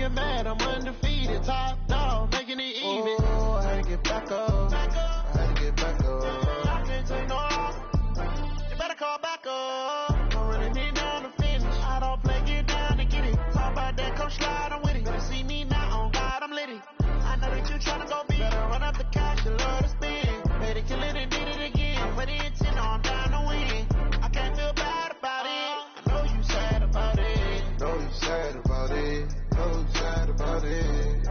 get mad, I'm undefeated. Top dog, making it even. Oh, I had to get back up. I had to get back up. I can't take no more. You better call back up. Don't really need down to finish. I don't play, get down to get it. Talk about that, come slide, I'm with it. Better see me now, on God, I'm litty. I know that you tryna go big. Better run up the cash, you love to spend. Better kill it and did it again. Put it in 10, I'm down to win. I can't feel bad about it. I know you sad about it. Know you sad about it. Know you sad about it.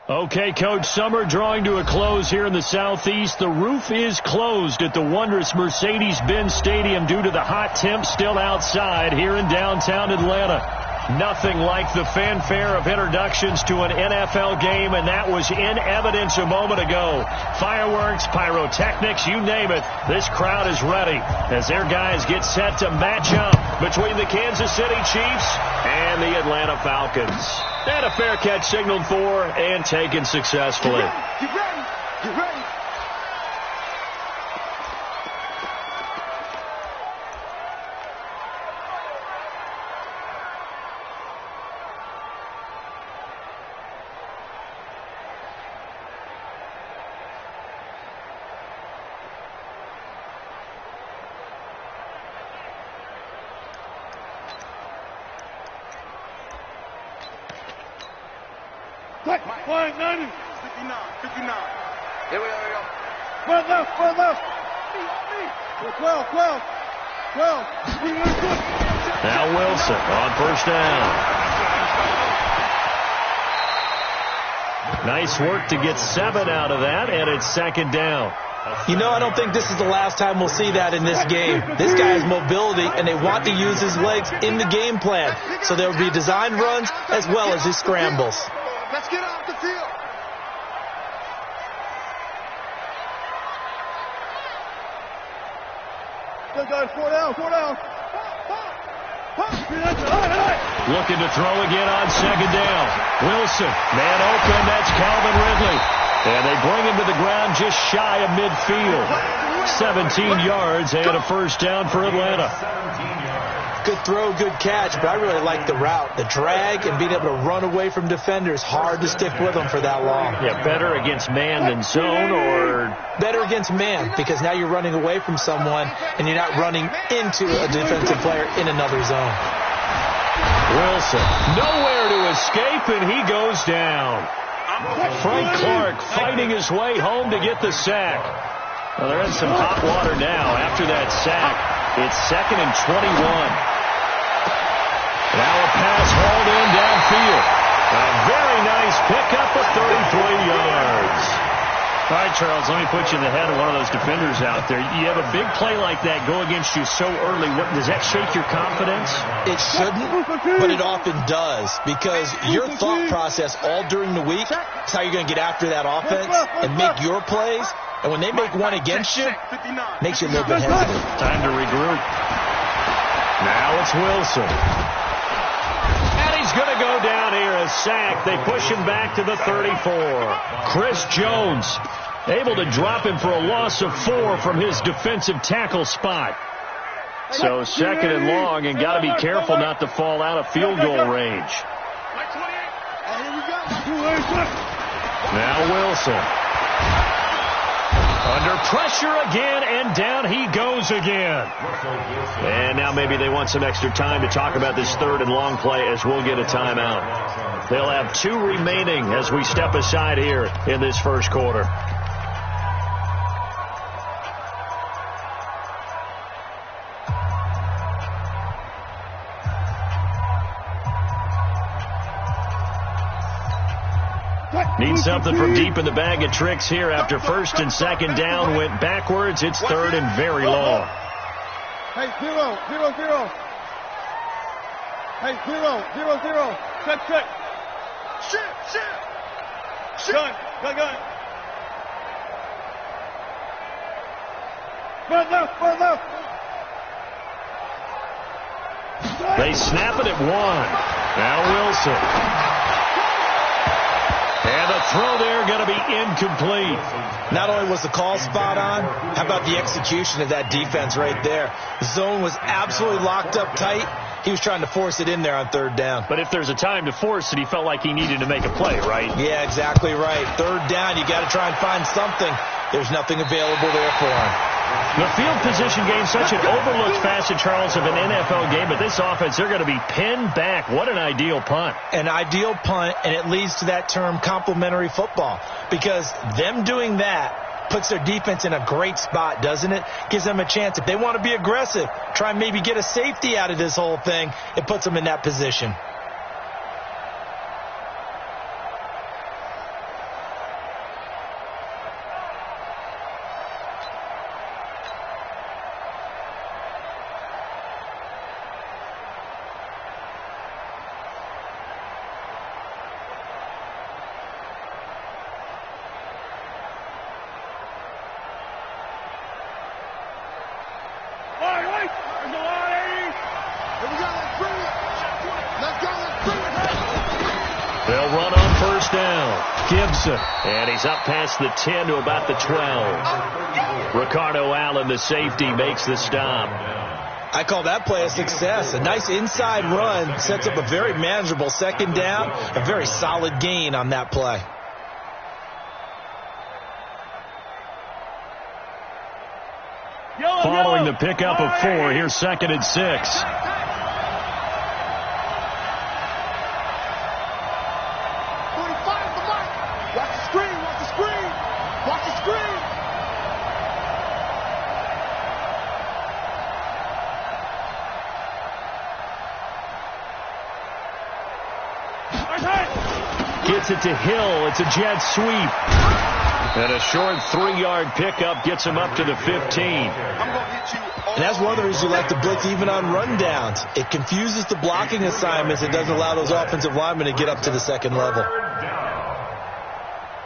Okay, Coach, summer drawing to a close here in the Southeast. The roof is closed at the wondrous Mercedes-Benz Stadium due to the hot temps still outside here in downtown Atlanta. Nothing like the fanfare of introductions to an NFL game, and that was in evidence a moment ago. Fireworks, pyrotechnics, you name it. This crowd is ready as their guys get set to match up between the Kansas City Chiefs and the Atlanta Falcons. And a fair catch signaled for and taken successfully. Get ready. Get ready. Flag 90. 59. Here we go. Flag left. 12. Now Wilson on first down. Nice work to get 7 out of that, and it's second down. You know, I don't think this is the last time we'll see that in this game. This guy has mobility, and they want to use his legs in the game plan. So there will be design runs as well as his scrambles. Let's get off the field. Good guys, 4 down. Looking to throw again on second down. Wilson, man open, that's Calvin Ridley. And they bring him to the ground just shy of midfield. 17 yards and a first down for Atlanta. Good throw, good catch, but I really like the route. The drag and being able to run away from defenders, hard to stick with them for that long. Yeah, better against man than zone, or? Better against man, because now you're running away from someone and you're not running into a defensive player in another zone. Wilson, nowhere to escape, and he goes down. Frank Clark fighting his way home to get the sack. Well, they're in some hot water now after that sack. It's 2nd and 21. Now a pass hauled in downfield. A very nice pickup of 33 yards. All right, Charles, let me put you in the head of one of those defenders out there. You have a big play like that go against you so early. Does that shake your confidence? It shouldn't, but it often does, because your thought process all during the week is how you're going to get after that offense and make your plays. And when they make one against you, makes you a little bit hesitant. Time to regroup. Now it's Wilson. And he's going to go down here, a sack. They push him back to the 34. Chris Jones able to drop him for a loss of 4 from his defensive tackle spot. So 2nd and long, and got to be careful not to fall out of field goal range. Now Wilson. Under pressure again, and down he goes again. And now maybe they want some extra time to talk about this 3rd and long play, as we'll get a timeout. They'll have 2 remaining as we step aside here in this first quarter. Need something from deep in the bag of tricks here after 1st and 2nd down. Went backwards. It's 3rd and very long. Hey, 0. Hey, 0. Check. Shit. Gun. Far left. They snap it at 1. Now Wilson. And the throw there going to be incomplete. Not only was the call spot on, how about the execution of that defense right there? The zone was absolutely locked up tight. He was trying to force it in there on third down. But if there's a time to force it, he felt like he needed to make a play, right? Yeah, exactly right. Third down, you got to try and find something. There's nothing available there for him. The field position game, such an overlooked facet, Charles, of an NFL game, but this offense, they're going to be pinned back. What an ideal punt. An ideal punt, and it leads to that term complementary football, because them doing that puts their defense in a great spot, doesn't it? Gives them a chance. If they want to be aggressive, try and maybe get a safety out of this whole thing, it puts them in that position. They'll run on first down. Gibson. And he's up past the 10 to about the 12. Ricardo Allen, the safety, makes the stop. I call that play a success. A nice inside run sets up a very manageable second down. A very solid gain on that play. Following the pickup of 4, here's 2nd and 6. Gets it to Hill. It's a jet sweep. And a short 3-yard pickup gets him up to the 15. And that's one of the reasons you like to blitz even on rundowns. It confuses the blocking assignments. It doesn't allow those offensive linemen to get up to the second level.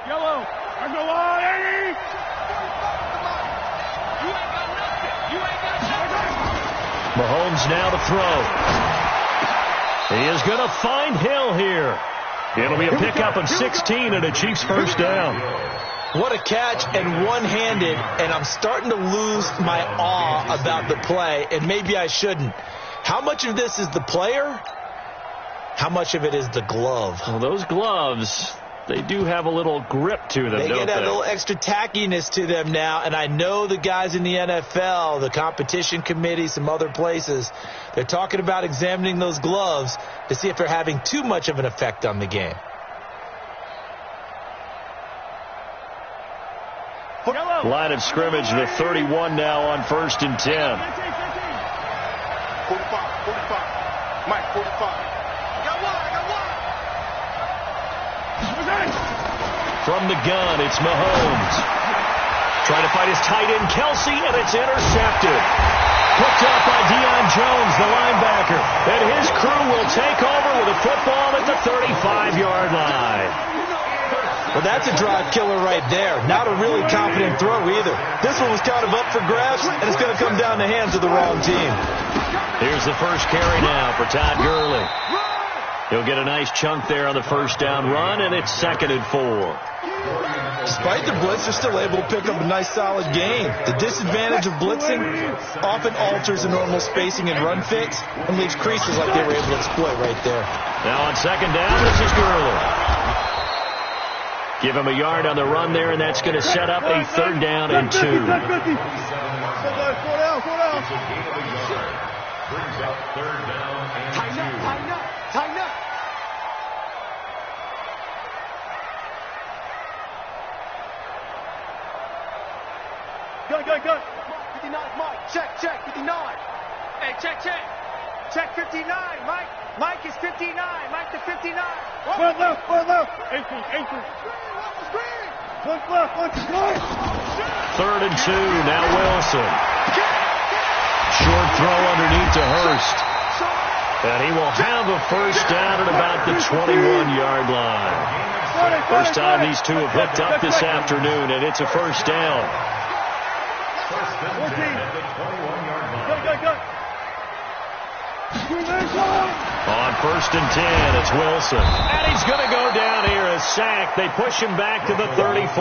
Yellow. There's no line, Eddie. Mahomes now to throw. He is going to find Hill here. It'll be a pickup of 16 and a Chiefs first down. What a catch, and one-handed, and I'm starting to lose my awe about the play, and maybe I shouldn't. How much of this is the player? How much of it is the glove? Well, those gloves, they do have a little grip to them, don't they? They get that little extra tackiness to them now, and I know the guys in the NFL, the competition committee, some other places, they're talking about examining those gloves to see if they're having too much of an effect on the game. Line of scrimmage, the 31 now on 1st and 10. 45, 45. Mike, 45. I got one. From the gun, it's Mahomes. Trying to fight his tight end, Kelsey, and it's intercepted. Picked up by Deion Jones, the linebacker. And his crew will take over with a football at the 35-yard line. Well, that's a drive killer right there. Not a really confident throw either. This one was kind of up for grabs, and it's going to come down the hands of the wrong team. Here's the first carry now for Todd Gurley. He'll get a nice chunk there on the first down run, and it's 2nd and 4. Despite the blitz, they're still able to pick up a nice solid gain. The disadvantage of blitzing often alters the normal spacing and run fits and leaves creases like they were able to exploit right there. Now on 2nd down, this is Gurley. Give him a yard on the run there, and that's going to set up a 3rd down and 2. Slow down. Tighten up. Go. 59, Mike. Check, 59. Hey, check. Check 59, Mike. Mike is 59. Mike to 59. One left. 18. One left. 3rd and 2, now Wilson. Short throw underneath to Hurst. And he will have a first down at about the 21-yard line. First time these two have hooked up this afternoon, and it's a first down. 14. Go. On 1st and 10, it's Wilson. And he's going to go down here, a sack. They push him back to the 34.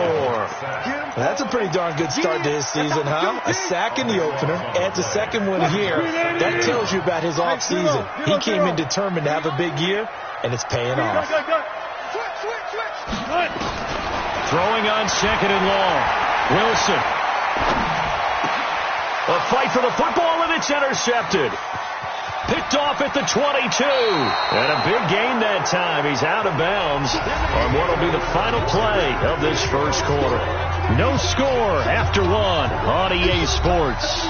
That's a pretty darn good start to his season, huh? A sack in the opener, adds a second one here. That tells you about his offseason. He came in determined to have a big year, and it's paying off. Throwing on 2nd and long. Wilson. A fight for the football, and it's intercepted. Picked off at the 22. And a big gain that time. He's out of bounds on what will be the final play of this first quarter. No score after 1 on EA Sports.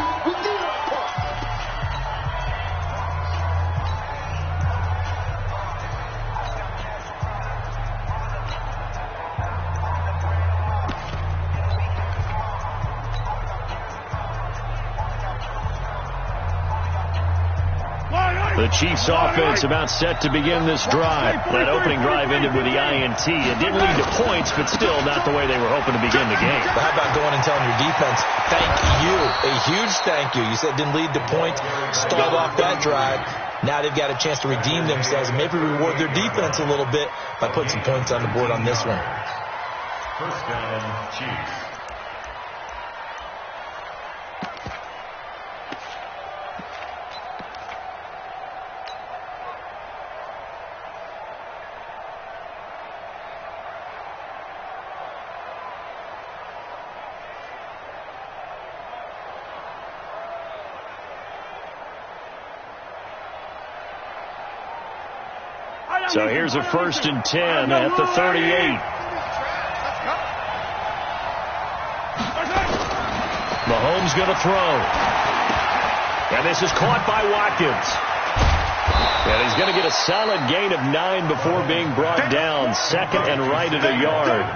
The Chiefs' offense about set to begin this drive. That opening drive ended with the INT. It didn't lead to points, but still not the way they were hoping to begin the game. But how about going and telling your defense, thank you, a huge thank you. You said it didn't lead to points, stalled off that drive. Now they've got a chance to redeem themselves and maybe reward their defense a little bit by putting some points on the board on this one. First down, Chiefs. So here's a 1st and 10 at the 38. Mahomes going to throw. And this is caught by Watkins. And he's going to get a solid gain of 9 before being brought down. 2nd and right at a yard.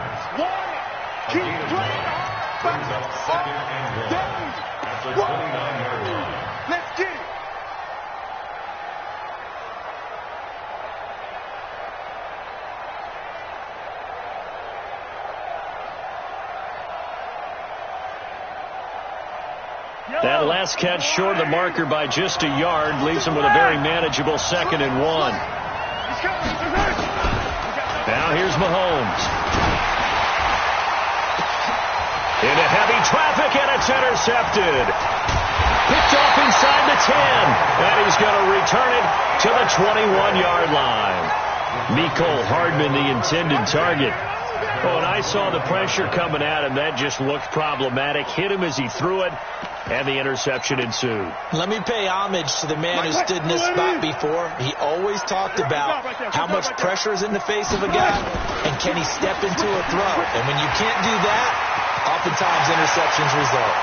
Let's get it. That last catch short of the marker by just a yard leaves him with a very manageable 2nd and 1. Now here's Mahomes. Into heavy traffic, and it's intercepted. Picked off inside the 10, and he's going to return it to the 21-yard line. Mecole Hardman, the intended target. Oh, and I saw the pressure coming at him. That just looked problematic. Hit him as he threw it, and the interception ensued. Let me pay homage to the man who stood in this spot before. He always talked about how much pressure is in the face of a guy, and can he step into a throw. And when you can't do that, oftentimes interceptions result.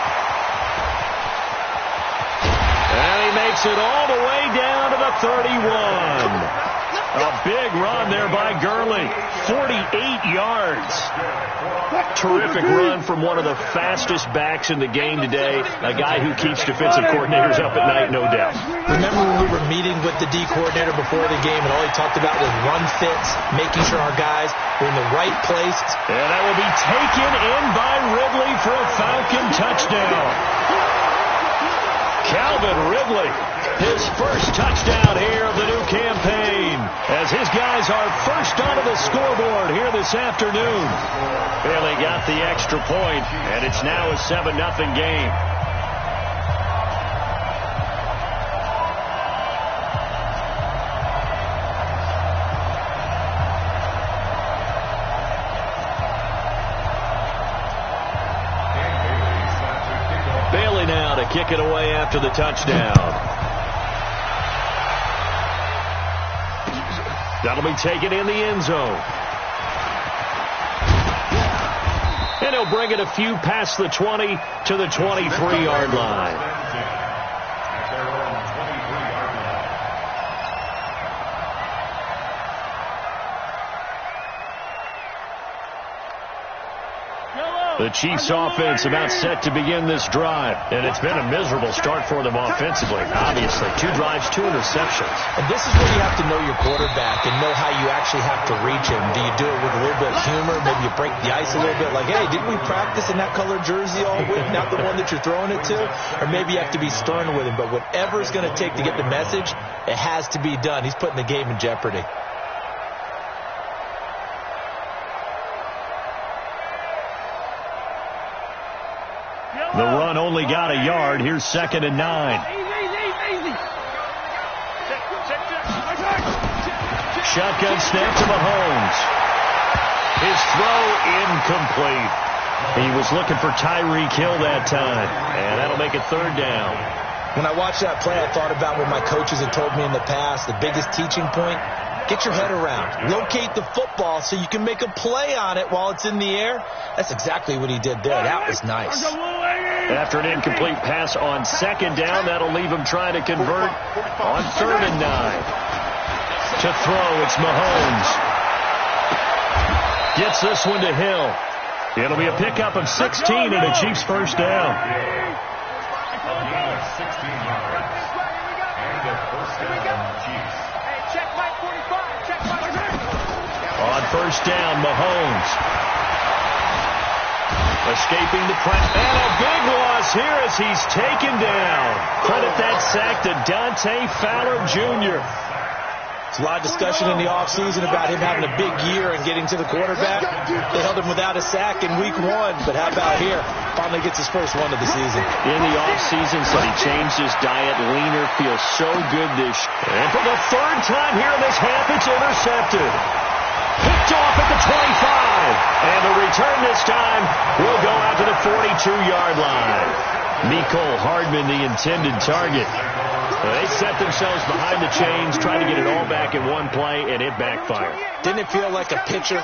And he makes it all the way down to the 31. A big run there by Gurley. 48 yards. Terrific run from one of the fastest backs in the game today. A guy who keeps defensive coordinators up at night, no doubt. Remember when we were meeting with the D coordinator before the game and all he talked about was run fits, making sure our guys were in the right places. And that will be taken in by Ridley for a Falcon touchdown. Calvin Ridley, his first touchdown here of the new campaign, as his guys are first onto the scoreboard here this afternoon. Well, they got the extra point, and it's now a 7-0 game. Bailey now to kick it away after the touchdown. That'll be taken in the end zone. And he'll bring it a few past the 20 to the 23-yard line. The Chiefs offense about set to begin this drive. And it's been a miserable start for them offensively. Obviously, 2 drives, 2 interceptions. And this is where you have to know your quarterback and know how you actually have to reach him. Do you do it with a little bit of humor? Maybe you break the ice a little bit. Like, hey, didn't we practice in that color jersey all week? Not the one that you're throwing it to? Or maybe you have to be stern with him. But whatever it's going to take to get the message, it has to be done. He's putting the game in jeopardy. The run only got a yard. Here's 2nd and 9. Shotgun snap to Mahomes. His throw incomplete. He was looking for Tyreek Hill that time. And that'll make it 3rd down. When I watched that play, I thought about what my coaches had told me in the past. The biggest teaching point, get your head around. Locate the football so you can make a play on it while it's in the air. That's exactly what he did there. That was nice. After an incomplete pass on 2nd down, that'll leave him trying to convert on 3rd and 9. To throw, it's Mahomes. Gets this one to Hill. It'll be a pickup of 16 and a Chiefs first down. On 1st down, Mahomes. Escaping the press. And a big loss here as he's taken down. Credit that sack to Dante Fowler Jr. There's a lot of discussion in the offseason about him having a big year and getting to the quarterback. They held him without a sack in week 1. But how about here? Finally gets his first one of the season. In the offseason, said he changed his diet, leaner, feels so good this year. And for the 3rd time here in this half, it's intercepted. Picked off at the 25. And the return this time will go out to the 42-yard line. Mecole Hardman, the intended target. They set themselves behind the chains, trying to get it all back in one play, and it backfired. Didn't it feel like a pitcher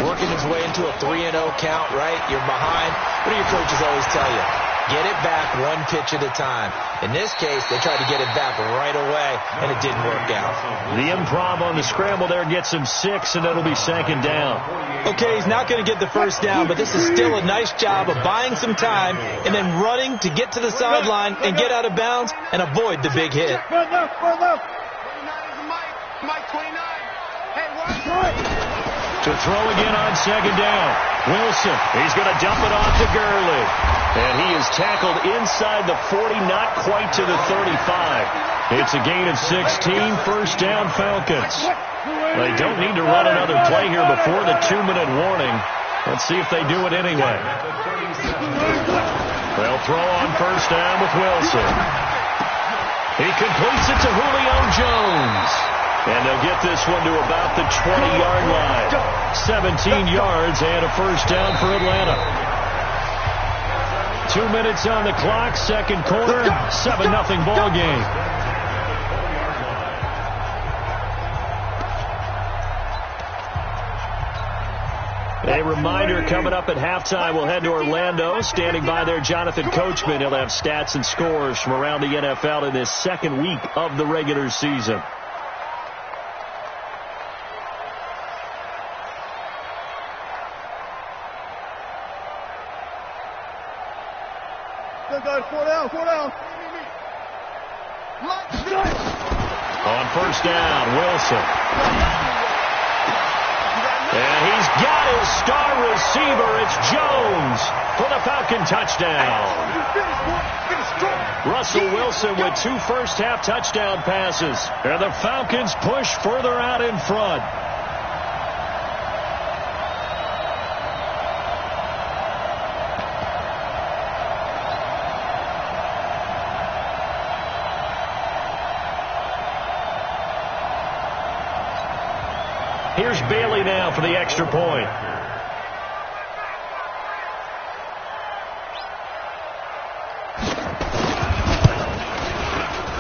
working his way into a 3-0 count, right? You're behind. What do your coaches always tell you? Get it back 1 pitch at a time. In this case, they tried to get it back right away, and it didn't work out. The improv on the scramble there gets him 6, and that'll be 2nd down. Okay, he's not going to get the first down, but this is still a nice job of buying some time and then running to get to the sideline and get out of bounds and avoid the big hit. To throw again on 2nd down. Wilson, he's going to dump it off to Gurley. And he is tackled inside the 40, not quite to the 35. It's a gain of 16, 1st down Falcons. They don't need to run another play here before the 2-minute warning. Let's see if they do it anyway. They'll throw on 1st down with Wilson. He completes it to Julio Jones. And they'll get this one to about the 20-yard line. 17 yards and a 1st down for Atlanta. 2 minutes on the clock, 2nd quarter, 7-0 ball game. A reminder, coming up at halftime, we'll head to Orlando. Standing by there, Jonathan Coachman. He'll have stats and scores from around the NFL in this 2nd week of the regular season. On 1st down, Wilson. And he's got his star receiver. It's Jones for the Falcon touchdown. Russell Wilson with 2 first-half touchdown passes. And the Falcons push further out in front. Here's Bailey now for the extra point.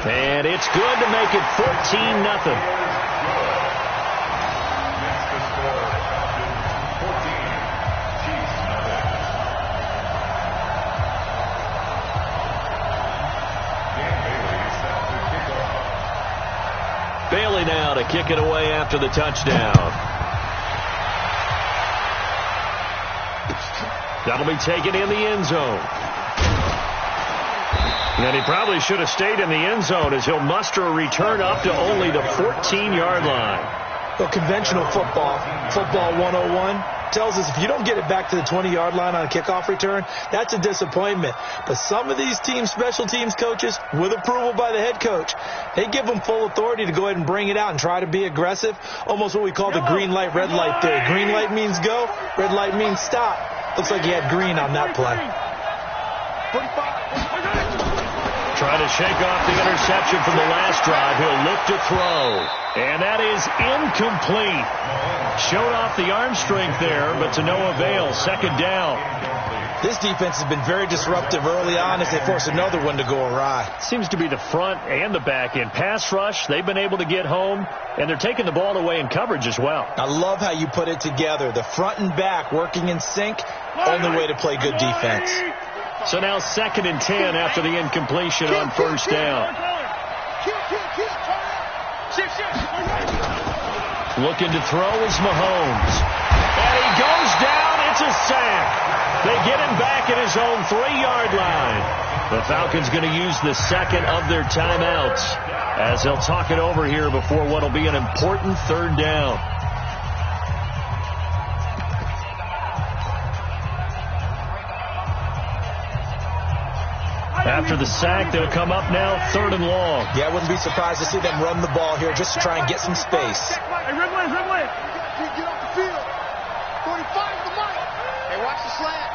And it's good to make it 14-0. Bailey now to kick it away after the touchdown. That'll be taken in the end zone. And he probably should have stayed in the end zone as he'll muster a return up to only the 14-yard line. Well, conventional football 101, tells us if you don't get it back to the 20-yard line on a kickoff return, that's a disappointment. But some of these special teams coaches, with approval by the head coach, they give them full authority to go ahead and bring it out and try to be aggressive, almost what we call the green light, red light theory. Green light means go, red light means stop. Looks like he had green on that play. Trying to shake off the interception from the last drive. He'll look to throw. And that is incomplete. Showed off the arm strength there, but to no avail. Second down. This defense has been very disruptive early on as they force another one to go awry. Seems to be the front and the back end. Pass rush, they've been able to get home, and they're taking the ball away in coverage as well. I love how you put it together. The front and back working in sync, only way to play good defense. So now 2nd and 10 after the incompletion on first down. Looking to throw is Mahomes. And he goes down. It's a sack. They get him back at his own 3-yard line. The Falcons going to use the second of their timeouts as they'll talk it over here before what will be an important 3rd down. After the sack, they'll come up now 3rd and long. Yeah, I wouldn't be surprised to see them run the ball here just to try and get some space. Hey, red line. Get off the field. 45 the mic. Hey, watch the slant.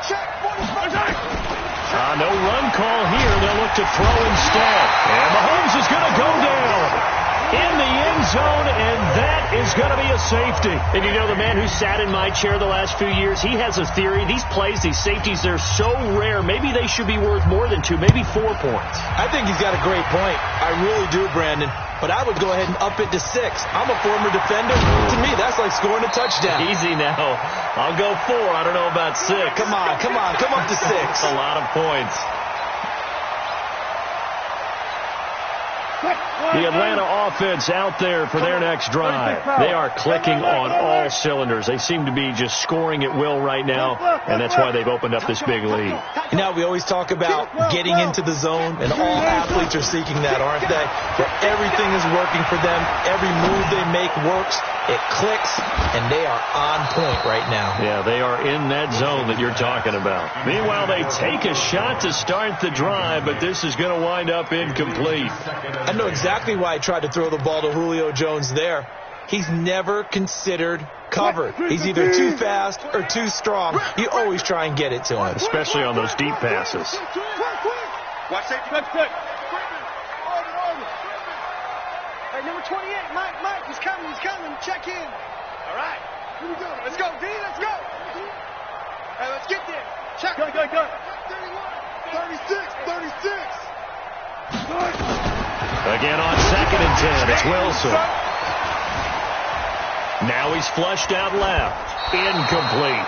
Check. 45. No run call here. They'll look to throw instead. And Mahomes is going to go down in the end zone, and that is going to be a safety. And you know, the man who sat in my chair the last few years, he has a theory. These plays, these safeties, they're so rare. Maybe they should be worth more than 2, maybe 4 points. I think he's got a great point. I really do, Brandon. But I would go ahead and up it to 6. I'm a former defender. To me, that's like scoring a touchdown. Easy now. I'll go 4. I don't know about 6. Come on. Come up to 6. A lot of points. The Atlanta offense out there for their next drive. They are clicking on all cylinders. They seem to be just scoring at will right now, and that's why they've opened up this big lead. You know, we always talk about getting into the zone, and all athletes are seeking that, aren't they? Where everything is working for them. Every move they make works. It clicks, and they are on point right now. Yeah, they are in that zone that you're talking about. Meanwhile, they take a shot to start the drive, but this is going to wind up incomplete. I know exactly why I tried to throw the ball to Julio Jones there. He's never considered covered. He's either too fast or too strong. You always try and get it to him. Especially on those deep passes. Watch safety. Quick. Hey, number 28, Mike, he's coming. Check in. All right. Here we go. Let's go, D, let's go. Hey, let's get there. Check. Go. 31, 36. Again on 2nd and 10, it's Wilson. Now he's flushed out left. Incomplete.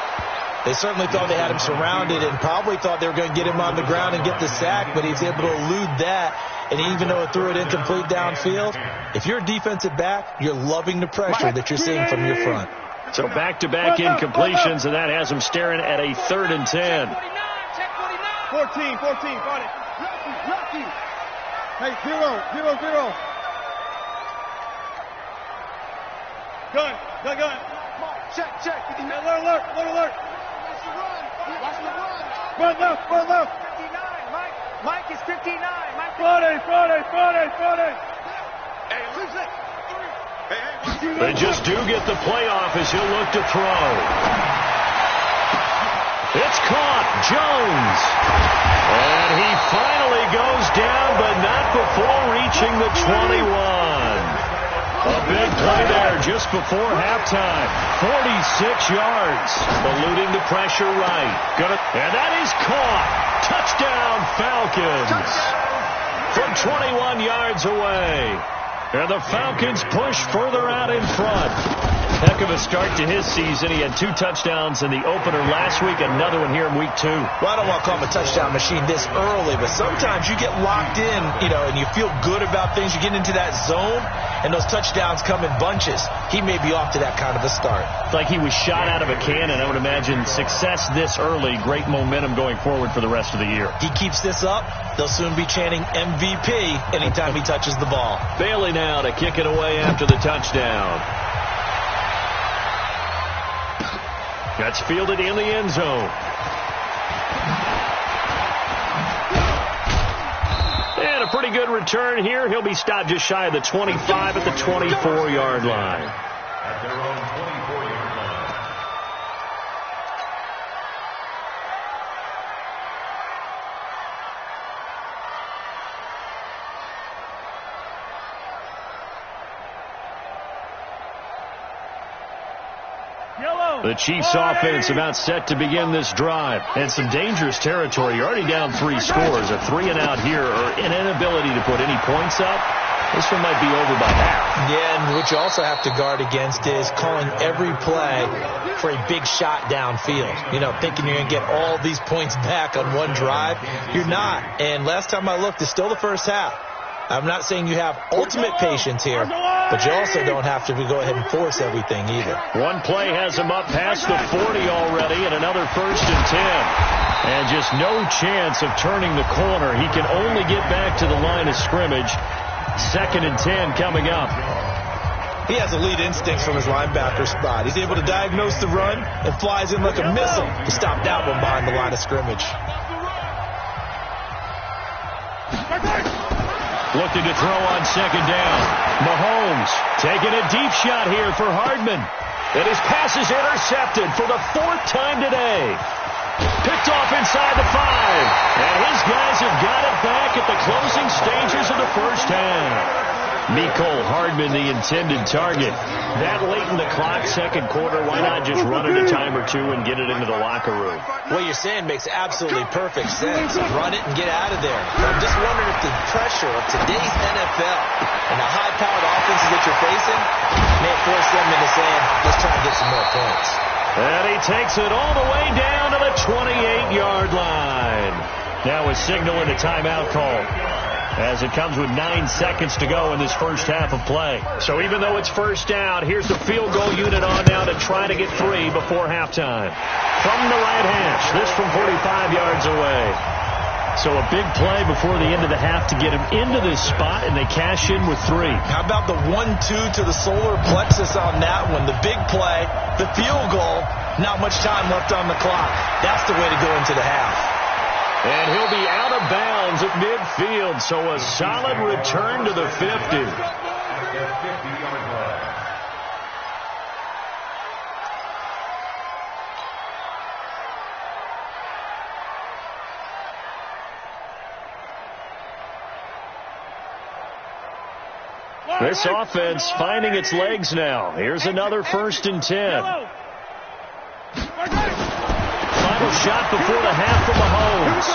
They certainly thought they had him surrounded and probably thought they were going to get him on the ground and get the sack, but he's able to elude that. And even though it threw it incomplete downfield, if you're a defensive back, you're loving the pressure that you're seeing from your front. So back-to-back incompletions, and that has him staring at a 3rd and 10. 14, got it. Lucky. Hey, 0. Gun. Check. Alert. Watch the run. Run left. 59, Mike is 59. Friday. Hey, lose it. They just do get the playoff as he'll look to throw. It's caught. Jones. And he finally goes down, but not before reaching the 21. A big play there just before halftime. 46 yards. Eluding the pressure right. And that is caught. Touchdown, Falcons. From 21 yards away. And the Falcons push further out in front. Heck of a start to his season. He had 2 touchdowns in the opener last week, another one here in week 2. Well, I don't want to call him a touchdown machine this early, but sometimes you get locked in, and you feel good about things. You get into that zone, and those touchdowns come in bunches. He may be off to that kind of a start. It's like he was shot out of a cannon. I would imagine success this early, great momentum going forward for the rest of the year. He keeps this up, they'll soon be chanting MVP anytime he touches the ball. Bailey now to kick it away after the touchdown. That's fielded in the end zone. And a pretty good return here. He'll be stopped just shy of the 25 at the 24-yard line. At their own 24-yard line. The Chiefs offense about set to begin this drive. And some dangerous territory. You're already down 3 scores. A 3-and-out here or an inability to put any points up. This one might be over by half. Yeah, and what you also have to guard against is calling every play for a big shot downfield. Thinking you're going to get all these points back on one drive. You're not. And last time I looked, it's still the first half. I'm not saying you have ultimate patience here, but you also don't have to go ahead and force everything either. One play has him up past the 40 already, and another 1st and 10. And just no chance of turning the corner. He can only get back to the line of scrimmage. 2nd and 10 coming up. He has elite instincts from his linebacker spot. He's able to diagnose the run and flies in like a missile to stop that one behind the line of scrimmage. Looking to throw on 2nd down. Mahomes taking a deep shot here for Hardman. And his pass is intercepted for the 4th time today. Picked off inside the 5. And his guys have got it back at the closing stages of the first half. Mecole Hardman, the intended target. That late in the clock, 2nd quarter, why not just run it a time or 2 and get it into the locker room? What you're saying makes absolutely perfect sense. Run it and get out of there. I'm just wondering if the pressure of today's NFL and the high-powered offenses that you're facing may force them into saying, let's try and get some more points. And he takes it all the way down to the 28-yard line. Now a signal and a timeout call, as it comes with 9 seconds to go in this first half of play. So even though it's first down, here's the field goal unit on now to try to get 3 before halftime. From the right hash, this from 45 yards away. So a big play before the end of the half to get him into this spot, and they cash in with 3. How about the 1-2 to the solar plexus on that one? The big play, the field goal, not much time left on the clock. That's the way to go into the half. And he'll be out of bounds at midfield, so a solid return to the 50. At the 50-yard line. This offense finding its legs now. Here's another 1st and 10. Final shot before the half from Mahomes.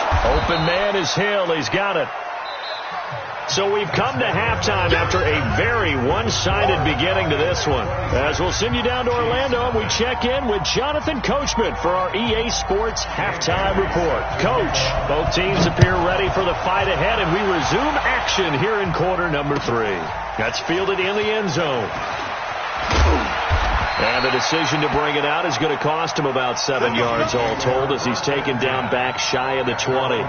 Open man is Hill. He's got it. So we've come to halftime after a very one-sided beginning to this one. As we'll send you down to Orlando, and we check in with Jonathan Coachman for our EA Sports Halftime Report. Coach, both teams appear ready for the fight ahead, and we resume action here in quarter number 3. That's fielded in the end zone. And the decision to bring it out is going to cost him about 7 yards all told, as he's taken down back shy of the 20.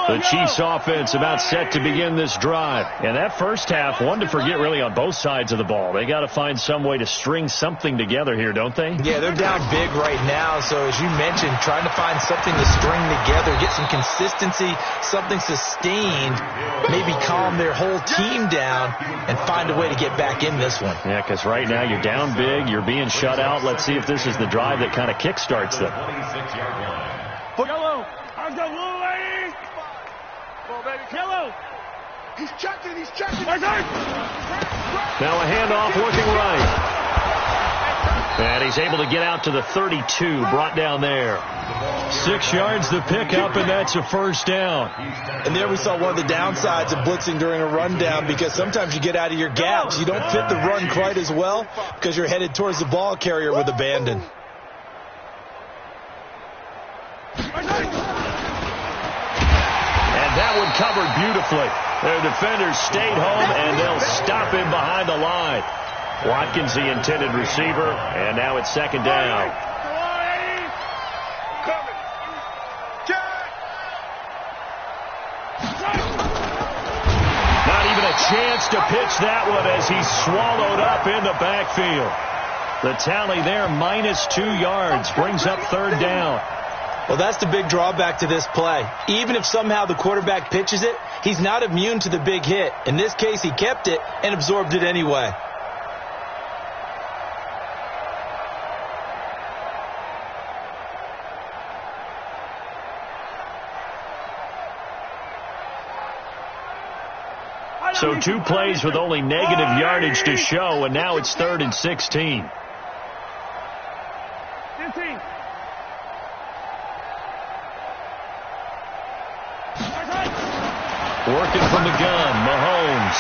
The Chiefs offense about set to begin this drive. And that first half, one to forget really on both sides of the ball. They got to find some way to string something together here, don't they? Yeah, they're down big right now. So as you mentioned, trying to find something to string together, get some consistency, something sustained, maybe calm their whole team down and find a way to get back in this one. Yeah, because right now you're down big, you're being shut out. Let's see if this is the drive that kind of kickstarts them. 26-yard line. Yellow, how's the blue lady? Well, baby, Yellow. He's checking. Now a handoff looking right. And he's able to get out to the 32, brought down there. 6 yards the pickup, and that's a first down. And there we saw one of the downsides of blitzing during a rundown, because sometimes you get out of your gaps. You don't fit the run quite as well because you're headed towards the ball carrier with abandon. And that one covered beautifully. Their defenders stayed home, and they'll stop him behind the line. Watkins, the intended receiver, and now it's second down. Not even a chance to pitch that one as he's swallowed up in the backfield. The tally there, -2 yards, brings up third down. Well, that's the big drawback to this play. Even if somehow the quarterback pitches it, he's not immune to the big hit. In this case, he kept it and absorbed it anyway. So 2 plays with only negative yardage to show, and now it's 3rd and 16. Working from the gun, Mahomes.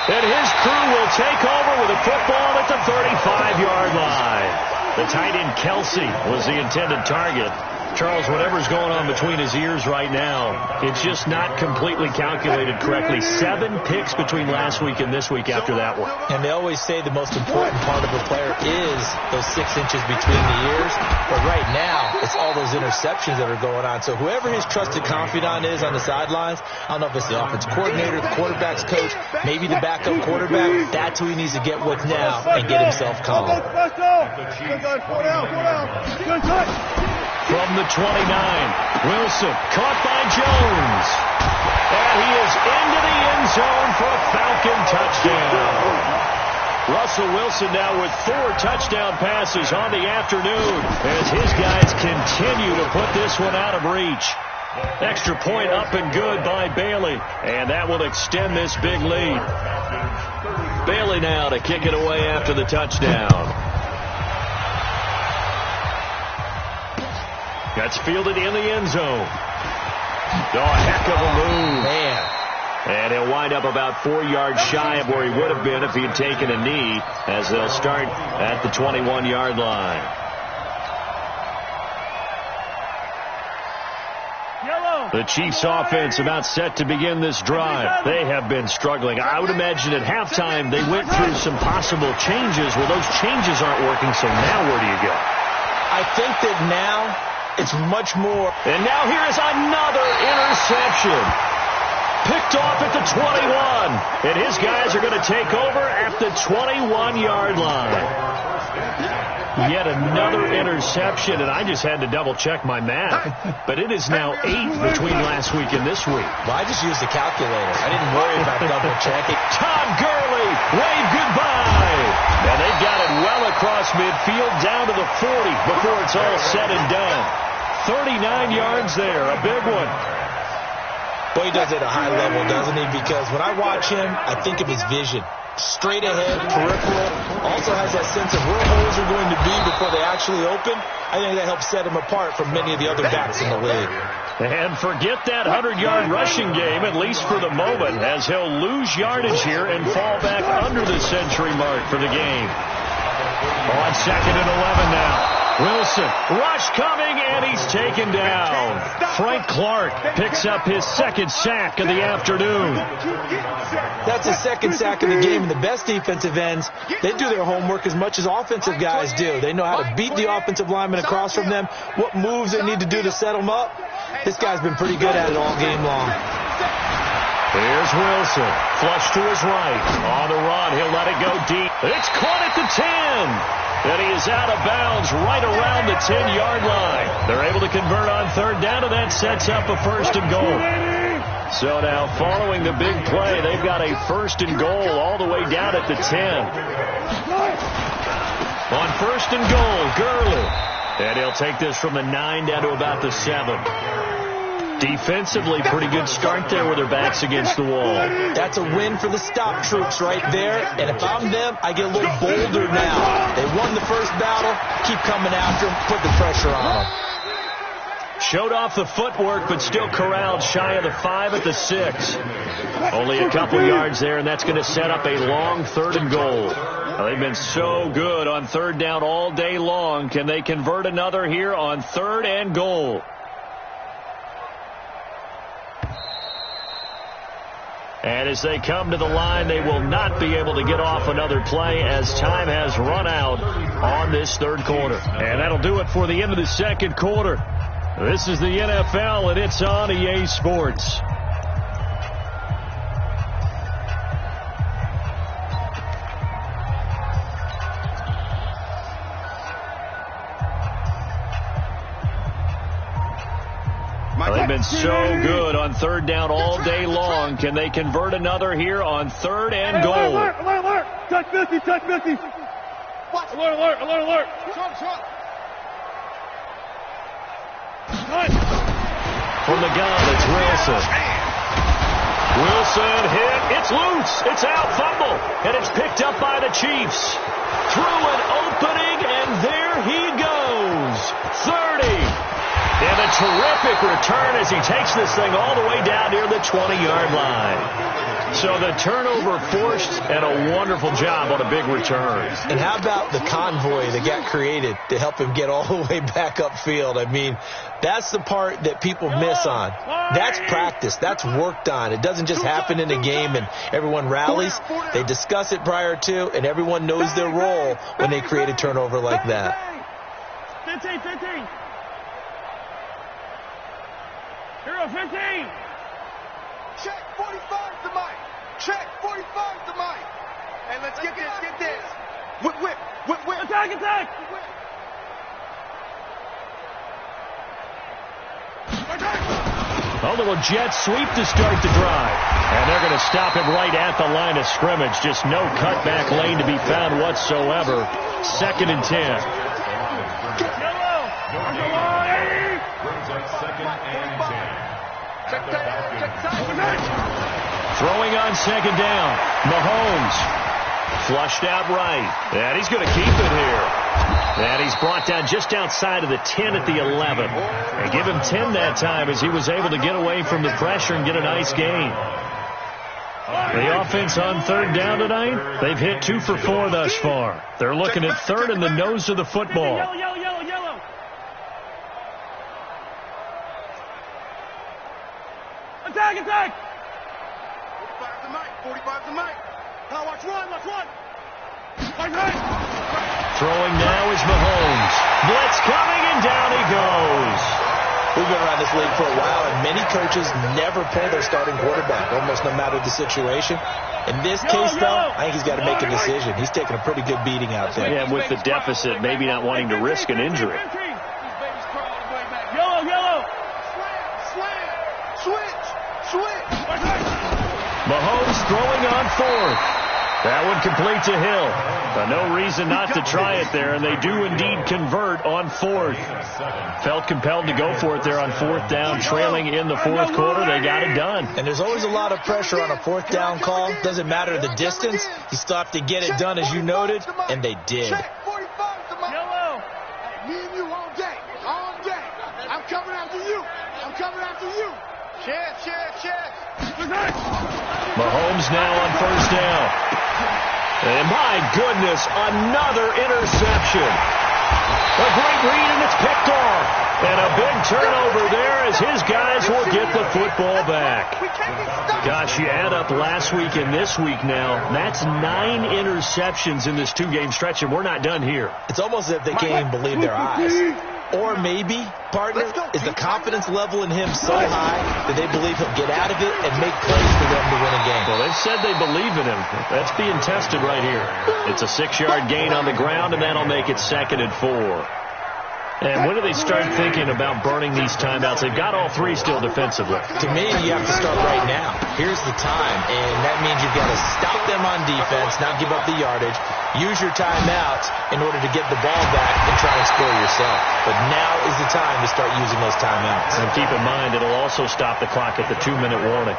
And his crew will take over with a football at the 35-yard line. The tight end Kelsey was the intended target. Charles, whatever's going on between his ears right now, it's just not completely calculated correctly. 7 picks between last week and this week after that one. And they always say the most important part of a player is those 6 inches between the ears. But right now, it's all those interceptions that are going on. So whoever his trusted confidant is on the sidelines, I don't know if it's the offensive coordinator, the quarterback's coach, maybe the backup quarterback, that's who he needs to get with now and get himself calm. From the 29, Wilson caught by Jones. And he is into the end zone for a Falcon touchdown. Russell Wilson now with 4 touchdown passes on the afternoon as his guys continue to put this one out of reach. Extra point up and good by Bailey, and that will extend this big lead. Bailey now to kick it away after the touchdown. That's fielded in the end zone. Oh, a heck of a move. Man. And he'll wind up about 4 yards shy of where he would have been if he had taken a knee, as they'll start at the 21-yard line. The Chiefs offense about set to begin this drive. They have been struggling. I would imagine at halftime they went through some possible changes. Well, those changes aren't working, so now where do you go? I think that now it's much more. And now here is another interception. Picked off at the 21. And his guys are going to take over at the 21-yard line. Yet another interception, and I just had to double-check my math. But it is now 8 between last week and this week. Well, I just used the calculator. I didn't worry about double-checking. Todd Gurley, wave goodbye. And they've got it well across midfield down to the 40 before it's all said and done. 39 yards there, a big one. Boy, he does it at a high level, doesn't he? Because when I watch him, I think of his vision. Straight ahead, peripheral. Also has that sense of where holes are going to be before they actually open. I think that helps set him apart from many of the other backs in the league. And forget that 100-yard rushing game, at least for the moment, as he'll lose yardage here and fall back under the century mark for the game. On 2nd and 11 now. Wilson, rush coming, and he's taken down. Frank Clark picks up his 2nd sack of the afternoon. That's his 2nd sack of the game, and the best defensive ends, they do their homework as much as offensive guys do. They know how to beat the offensive lineman across from them, what moves they need to do to set them up. This guy's been pretty good at it all game long. Here's Wilson, flush to his right. On the run, he'll let it go deep. It's caught at the 10. And he is out of bounds right around the 10-yard line. They're able to convert on 3rd down, and that sets up a 1st and goal. So now, following the big play, they've got a 1st and goal all the way down at the 10. On 1st and goal, Gurley. And he'll take this from the 9 down to about the 7. Defensively, pretty good start there with their backs against the wall. That's a win for the stop troops right there. And if I'm them, I get a little bolder now. They won the first battle. Keep coming after them. Put the pressure on them. Showed off the footwork, but still corralled shy of the 5 at the 6. Only a couple yards there, and that's going to set up a long 3rd and goal. Well, they've been so good on 3rd down all day long. Can they convert another here on 3rd and goal? And as they come to the line, they will not be able to get off another play as time has run out on this 3rd quarter. And that'll do it for the end of the 2nd quarter. This is the NFL, and it's on EA Sports. They've been so good on 3rd down all day long. Can they convert another here on 3rd and goal? Alert, alert, alert. Touch 50, touch 50. What? Alert, alert, alert, alert. Shot. From the gun, it's Wilson. Wilson hit. It's loose. It's out. Fumble. And it's picked up by the Chiefs. Through an opening, and there he goes. 30. And a terrific return as he takes this thing all the way down near the 20-yard line. So the turnover forced, and a wonderful job on a big return. And how about the convoy that got created to help him get all the way back upfield? I mean, that's the part that people miss on. That's practice. That's worked on. It doesn't just happen in a game and everyone rallies. They discuss it prior to, and everyone knows their role when they create a turnover like that. 15. Hero 15. Check 45 to Mike. Check 45 to Mike. And let's get this. Whip. Attack. A little jet sweep to start the drive. And they're going to stop him right at the line of scrimmage. Just no cutback lane to be found whatsoever. 2nd and 10. Brings up 2nd and 10. Throwing on 2nd down. Mahomes flushed out right. And he's going to keep it here. And he's brought down just outside of the 10 at the 11. And give him 10 that time as he was able to get away from the pressure and get a nice gain. The offense on 3rd down tonight, they've hit 2 for 4 thus far. They're looking at 3rd and the nose of the football. Yellow. Attack. 45 to Mike. Now watch one. Throwing now is Mahomes. Blitz coming, and down he goes. We've been around this league for a while, and many coaches never play their starting quarterback, almost no matter the situation. In this case, though, I think he's got to make a decision. He's taking a pretty good beating out there. Yeah, with the deficit, maybe not wanting to risk an injury. Yellow. Switch. Mahomes throwing on 4th. That one complete to Hill. No reason not to try it there, and they do indeed convert on 4th. Felt compelled to go for it there on 4th down, trailing in the 4th quarter. They got it done. And there's always a lot of pressure on a 4th down call. Doesn't matter the distance. You still have to get it done, as you noted, and they did. Yellow. Me and you all day. I'm coming after you. Check. Mahomes now on 1st down. And my goodness, another interception. A great read, and it's picked off. And a big turnover there as his guys will get the football back. Gosh, you add up last week and this week now. That's 9 interceptions in this 2-game stretch, and we're not done here. It's almost as if they can't even believe their eyes. Or maybe, partner, is the confidence level in him so high that they believe he'll get out of it and make plays for them to win a game. Well, they've said they believe in him. That's being tested right here. It's a 6-yard gain on the ground, and that'll make it 2nd and 4. And when do they start thinking about burning these timeouts? They've got all three still defensively. To me, you have to start right now. Here's the time, and that means you've got to stop them on defense, not give up the yardage, use your timeouts in order to get the ball back and try and score yourself. But now is the time to start using those timeouts. And keep in mind, it'll also stop the clock at the 2-minute warning.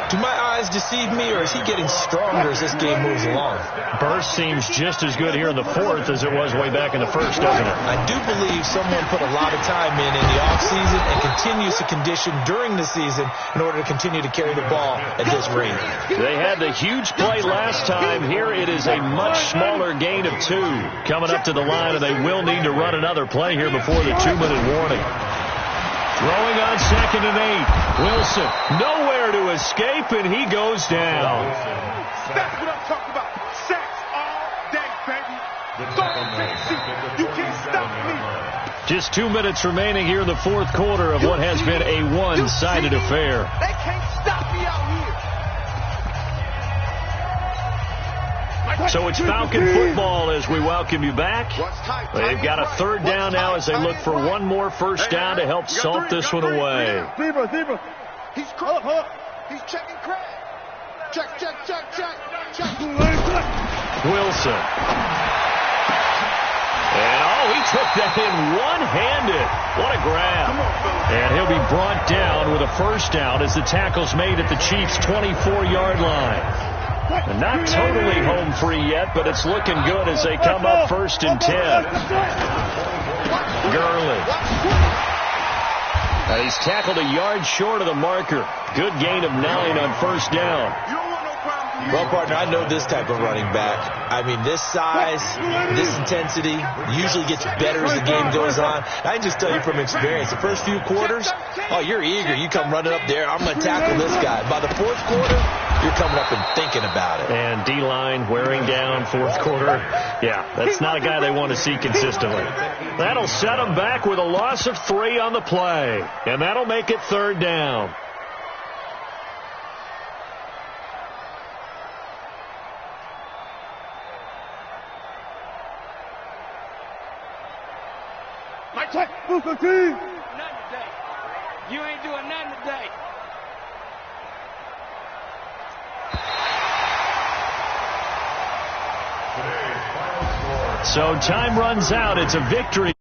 Do my eyes deceive me, or is he getting stronger as this game moves along? Burst seems just as good here in the fourth as it was way back in the first, doesn't it? I do believe someone put a lot of time in the offseason and continues to condition during the season in order to continue to carry the ball at this rate. They had the huge play last time. Here it is a much smaller gain of 2 coming up to the line, and they will need to run another play here before the 2-minute warning. Throwing on 2nd and 8. Wilson nowhere to escape, and he goes down. That's what I'm talking about. Sacks all day, baby. You can't stop me. Just 2 minutes remaining here in the fourth quarter of what has been a one-sided affair. They can't stop me out here. So it's Falcon football as we welcome you back. They've got a 3rd down now as they look for one more first down to help salt this one away. Zebra. He's checking Craig. Check. Wilson. And, he took that in one-handed. What a grab. And he'll be brought down with a first down as the tackle's made at the Chiefs' 24-yard line. And not totally home free yet, but it's looking good as they come up 1st and 10. Gurley. He's tackled a yard short of the marker. Good gain of 9 on first down. Well, partner, I know this type of running back. I mean, this size, this intensity usually gets better as the game goes on. I can just tell you from experience, the first few quarters, you're eager. You come running up there, I'm going to tackle this guy. By the fourth quarter, you're coming up and thinking about it. And D-line wearing down fourth quarter. Yeah, that's not a guy they want to see consistently. That'll set them back with a loss of 3 on the play. And that'll make it 3rd down. Nothing today. You ain't doing nothing today. So time runs out. It's a victory.